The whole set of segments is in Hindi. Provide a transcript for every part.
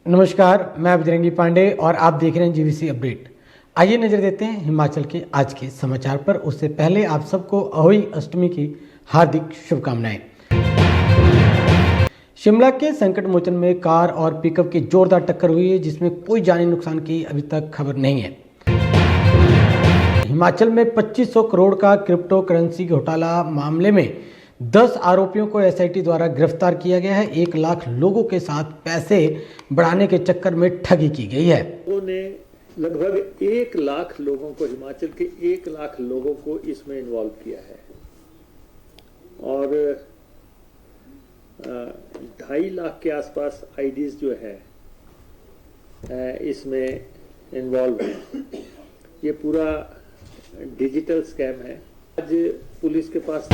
नमस्कार, मैं बजरंगी पांडे और आप देख रहे हैं जीवीसी अपडेट। आइए नजर देते हैं हिमाचल के आज के समाचार पर। उससे पहले आप सबको अहोई अष्टमी की हार्दिक शुभकामनाएं। शिमला के संकट मोचन में कार और पिकअप की जोरदार टक्कर हुई है, जिसमें कोई जानी नुकसान की अभी तक खबर नहीं है। हिमाचल में 2500 करोड़ का क्रिप्टो करेंसी घोटाला मामले में 10 आरोपियों को एसआईटी द्वारा गिरफ्तार किया गया है। 1 लाख लोगों के साथ पैसे बढ़ाने के चक्कर में ठगी की गई है। उन्होंने लगभग 1 लाख लोगों को, हिमाचल के 1 लाख लोगों को इसमें इन्वॉल्व किया है और 2.5 लाख के आसपास आईडीज जो है इसमें इन्वॉल्व है। ये पूरा डिजिटल स्कैम है। आज पुलिस के पास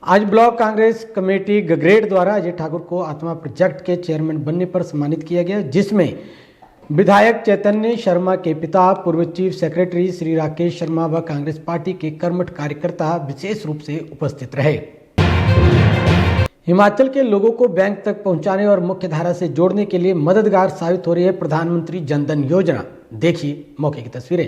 आज ब्लॉक कांग्रेस कमेटी गगरेट द्वारा अजय ठाकुर को आत्मा प्रोजेक्ट के चेयरमैन बनने पर सम्मानित किया गया, जिसमें विधायक चैतन्य शर्मा के पिता, पूर्व चीफ सेक्रेटरी श्री राकेश शर्मा व कांग्रेस पार्टी के कर्मठ कार्यकर्ता विशेष रूप से उपस्थित रहे। हिमाचल के लोगों को बैंक तक पहुंचाने और मुख्य धारा से जोड़ने के लिए मददगार साबित हो रही है प्रधानमंत्री जनधन योजना। देखिए मौके की तस्वीरें।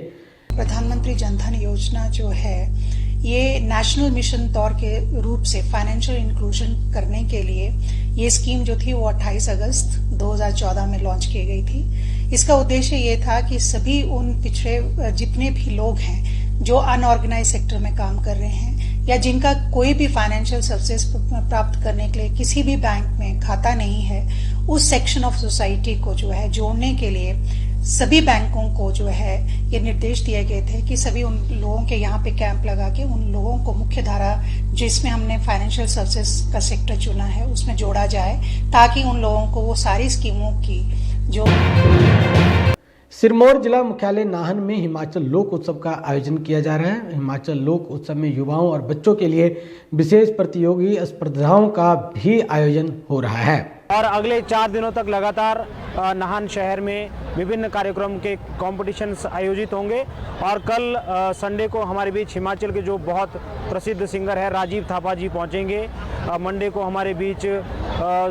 प्रधानमंत्री जनधन योजना जो है ये नेशनल मिशन तौर के रूप से फाइनेंशियल इंक्लूजन करने के लिए ये स्कीम जो थी वो 28 अगस्त 2014 में लॉन्च की गई थी। इसका उद्देश्य ये था कि सभी उन पिछड़े जितने भी लोग हैं जो अनऑर्गेनाइज सेक्टर में काम कर रहे हैं या जिनका कोई भी फाइनेंशियल सर्विसेज प्राप्त करने के लिए किसी भी बैंक में खाता नहीं है, उस सेक्शन ऑफ सोसाइटी को जो है जोड़ने के लिए सभी बैंकों को जो है ये निर्देश दिए गए थे कि सभी उन लोगों के यहाँ पे कैंप लगा के उन लोगों को मुख्य धारा जिसमें हमने फाइनेंशियल सर्विसेज का सेक्टर चुना है उसमें जोड़ा जाए, ताकि उन लोगों को वो सारी स्कीमों की जो। सिरमौर जिला मुख्यालय नाहन में हिमाचल लोक उत्सव का आयोजन किया जा रहा है। हिमाचल लोक उत्सव में युवाओं और बच्चों के लिए विशेष प्रतियोगी स्पर्धाओं का भी आयोजन हो रहा है और अगले 4 दिनों तक लगातार नाहन शहर में विभिन्न कार्यक्रम के कॉम्पिटिशन्स आयोजित होंगे। और कल संडे को हमारे बीच हिमाचल के जो बहुत प्रसिद्ध सिंगर है राजीव थापा जी पहुंचेंगे। मंडे को हमारे बीच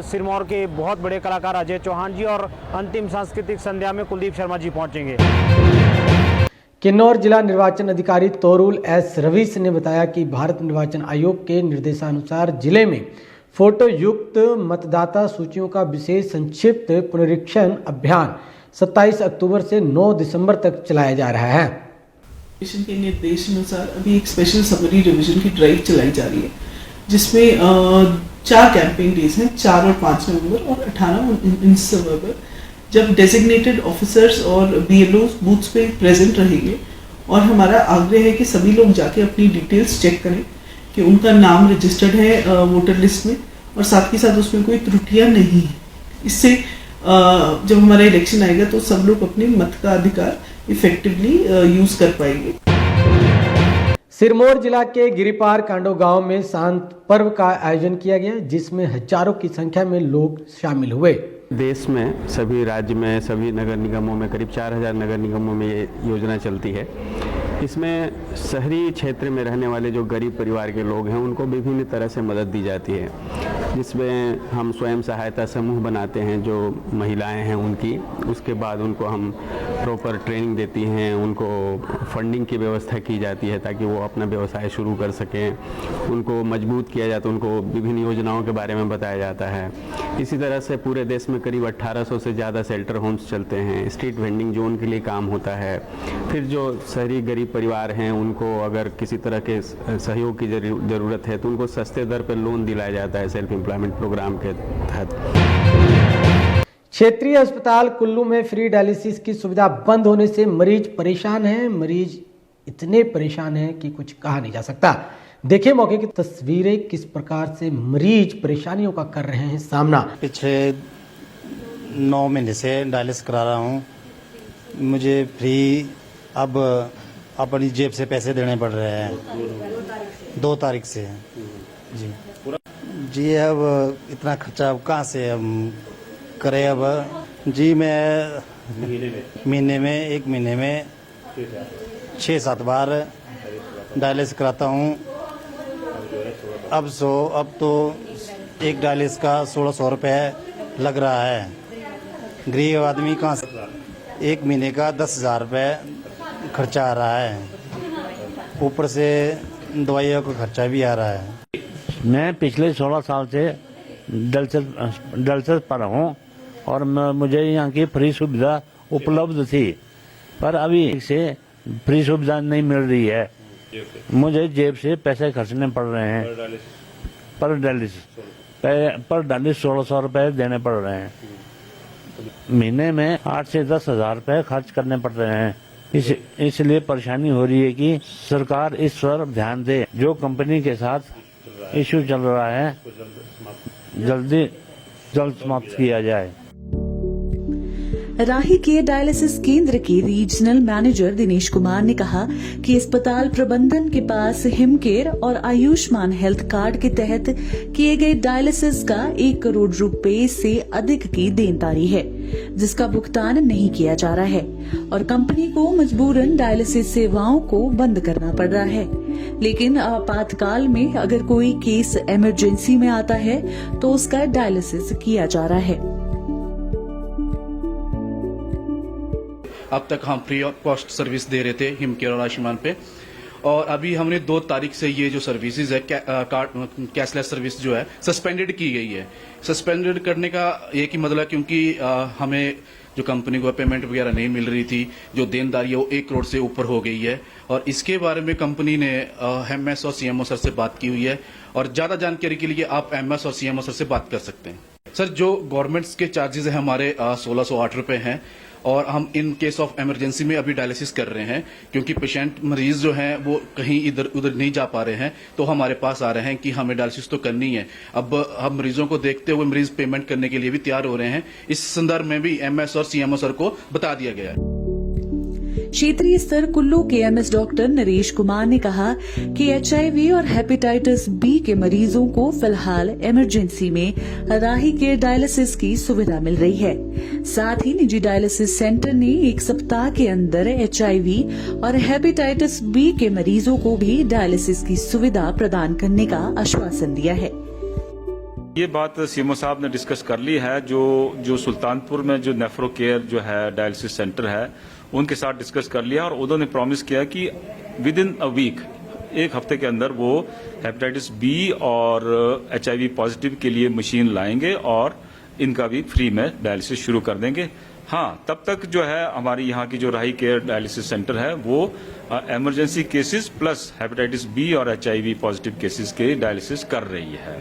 सिरमौर के बहुत बड़े कलाकार अजय चौहान जी और अंतिम सांस्कृतिक संध्या में कुलदीप शर्मा जी पहुंचेंगे। किन्नौर जिला निर्वाचन अधिकारी तोरुल एस रवीश ने बताया कि भारत निर्वाचन आयोग के निर्देशानुसार जिले में फोटो युक्त मतदाता सूचियों का विशेष संक्षिप्त पुनरीक्षण अभियान 27 अक्टूबर से 9 दिसंबर तक चलाया जा रहा है। मिशन के निर्देशानुसार अभी एक स्पेशल समरी रिवीजन की ड्राइव चलाई जा रही है, जिसमें 4 कैंपेन डेज हैं, 4 और 5 नवंबर और 18 नवंबर, जब डेजिग्नेटेड ऑफिसर्स और बीएलओ बूथ्स पे प्रेजेंट रहेंगे। और हमारा आग्रह है कि सभी लोग जाके अपनी डिटेल्स चेक करें कि उनका नाम रजिस्टर्ड है वोटर लिस्ट में और साथ ही साथ उसमें कोई त्रुटियां नहीं है। इससे जब हमारा इलेक्शन आएगा तो सब लोग अपने मत का अधिकार इफेक्टिवली यूज कर पाएंगे। सिरमौर जिला के गिरिपार कांडो गांव में शांत पर्व का आयोजन किया गया, जिसमें हजारों की संख्या में लोग शामिल हुए। देश में सभी राज्य में सभी नगर निगमों में करीब 4000 नगर निगमों में ये योजना चलती है। इसमें शहरी क्षेत्र में रहने वाले जो गरीब परिवार के लोग हैं उनको विभिन्न तरह से मदद दी जाती है, जिसमें हम स्वयं सहायता समूह बनाते हैं जो महिलाएं हैं उनकी। उसके बाद उनको हम प्रॉपर ट्रेनिंग देती हैं, उनको फंडिंग की व्यवस्था की जाती है ताकि वो अपना व्यवसाय शुरू कर सकें। उनको मजबूत किया जाता है, उनको विभिन्न योजनाओं के बारे में बताया जाता है। इसी तरह से पूरे देश में करीब 1800 से ज़्यादा शेल्टर होम्स चलते हैं। स्ट्रीट वेंडिंग जोन के लिए काम होता है। फिर जो शहरी गरीब परिवार हैं उनको अगर किसी तरह के सहयोग की ज़रूरत है तो उनको सस्ते दर पर लोन दिलाया जाता है सेल्फ एम्प्लॉयमेंट प्रोग्राम के तहत। क्षेत्रीय अस्पताल कुल्लू में फ्री डायलिसिस की सुविधा बंद होने से मरीज परेशान हैं। मरीज इतने परेशान हैं कि कुछ कहा नहीं जा सकता। देखिए मौके की तस्वीरें, किस प्रकार से मरीज परेशानियों का कर रहे हैं सामना। पिछले 9 महीने से डायलिसिस करा रहा हूँ। मुझे फ्री अब अपनी जेब से पैसे देने पड़ रहे हैं 2 तारीख से जी। अब इतना खर्चा अब कहाँ से हम करें। अब जी मैं महीने में 1 महीने में 6-7 बार डायलिसिस कराता हूँ। अब तो एक डायलिसिस का 1600 रुपये लग रहा है। गरीब आदमी कहाँ से, एक महीने का 10,000 रुपये खर्चा आ रहा है, ऊपर से दवाइयों का खर्चा भी आ रहा है। मैं पिछले 16 साल से डलसर पर हूँ और मुझे यहाँ की फ्री सुविधा उपलब्ध थी, पर अभी से फ्री सुविधा नहीं मिल रही है। मुझे जेब से पैसे खर्चने पड़ रहे हैं पर डायलिसिस 1600 रुपये देने पड़ रहे हैं। महीने में 8 से 10,000 रुपये खर्च करने पड़ रहे हैं। इसलिए परेशानी हो रही है कि सरकार इस पर ध्यान दे। जो कंपनी के साथ इश्यू चल रहा है जल्द समाप्त किया जाए। राही के डायलिसिस केंद्र के रीजनल मैनेजर दिनेश कुमार ने कहा कि अस्पताल प्रबंधन के पास हिमकेयर और आयुष्मान हेल्थ कार्ड के तहत किए गए डायलिसिस का 1 करोड़ रुपए से अधिक की देनदारी है, जिसका भुगतान नहीं किया जा रहा है और कंपनी को मजबूरन डायलिसिस सेवाओं को बंद करना पड़ रहा है। लेकिन आपातकाल में अगर कोई केस इमरजेंसी में आता है तो उसका डायलिसिस किया जा रहा है। अब तक हम फ्री ऑफ कॉस्ट सर्विस दे रहे थे हिमकेयर और आयुष्मान पे, और अभी हमने 2 तारीख से ये जो सर्विसेज है कैशलेस सर्विस जो है सस्पेंडेड की गई है। सस्पेंडेड करने का एक ही मतलब क्योंकि हमें जो कंपनी को पेमेंट वगैरह नहीं मिल रही थी, जो देनदारी है वो 1 करोड़ से ऊपर हो गई है और इसके बारे में कंपनी ने एमएस और सीएमओ सर से बात की हुई है और ज्यादा जानकारी के लिए आप एमएस और सीएमओ सर से बात कर सकते हैं। सर जो गवर्नमेंट्स के चार्जेस हैं हमारे 1608 रुपए हैं और हम इन केस ऑफ इमरजेंसी में अभी डायलिसिस कर रहे हैं क्योंकि पेशेंट मरीज जो हैं वो कहीं इधर उधर नहीं जा पा रहे हैं, तो हमारे पास आ रहे हैं कि हमें डायलिसिस तो करनी है। अब हम मरीजों को देखते हुए मरीज पेमेंट करने के लिए भी तैयार हो रहे हैं। इस संदर्भ में भी एमएस और सीएमओ सर को बता दिया गया है। क्षेत्रीय स्तर कुल्लू के एमएस डॉक्टर नरेश कुमार ने कहा कि एचआईवी और हेपेटाइटिस बी के मरीजों को फिलहाल इमरजेंसी में राही के डायलिसिस की सुविधा मिल रही है। साथ ही निजी डायलिसिस सेंटर ने 1 सप्ताह के अंदर एचआईवी और हेपेटाइटिस बी के मरीजों को भी डायलिसिस की सुविधा प्रदान करने का आश्वासन दिया है। ये बात सीएमओ साहब ने डिस्कस कर ली है। जो सुल्तानपुर में जो नेफ्रो केयर जो है डायलिसिस सेंटर है उनके साथ डिस्कस कर लिया और उन्होंने प्रॉमिस किया कि विद इन अ वीक, 1 हफ्ते के अंदर वो हेपेटाइटिस बी और एचआईवी पॉजिटिव के लिए मशीन लाएंगे और इनका भी फ्री में डायलिसिस शुरू कर देंगे। हाँ, तब तक जो है हमारी यहाँ की जो राही केयर डायलिसिस सेंटर है वो emergency cases plus hepatitis B और एचआईवी पॉजिटिव केसेस के डायलिसिस कर रही है।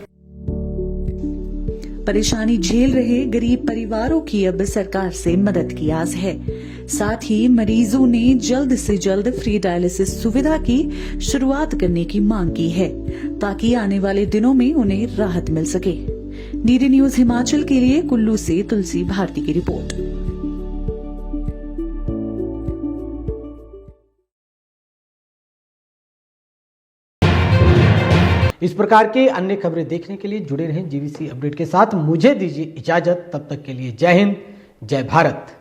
परेशानी झेल रहे गरीब परिवारों की अब सरकार से मदद की आस है। साथ ही मरीजों ने जल्द से जल्द फ्री डायलिसिस सुविधा की शुरुआत करने की मांग की है ताकि आने वाले दिनों में उन्हें राहत मिल सके। डीडी न्यूज हिमाचल के लिए कुल्लू से तुलसी भारती की रिपोर्ट। इस प्रकार के अन्य खबरें देखने के लिए जुड़े रहें जीवीसी अपडेट के साथ। मुझे दीजिए इजाजत, तब तक के लिए जय हिंद, जय भारत।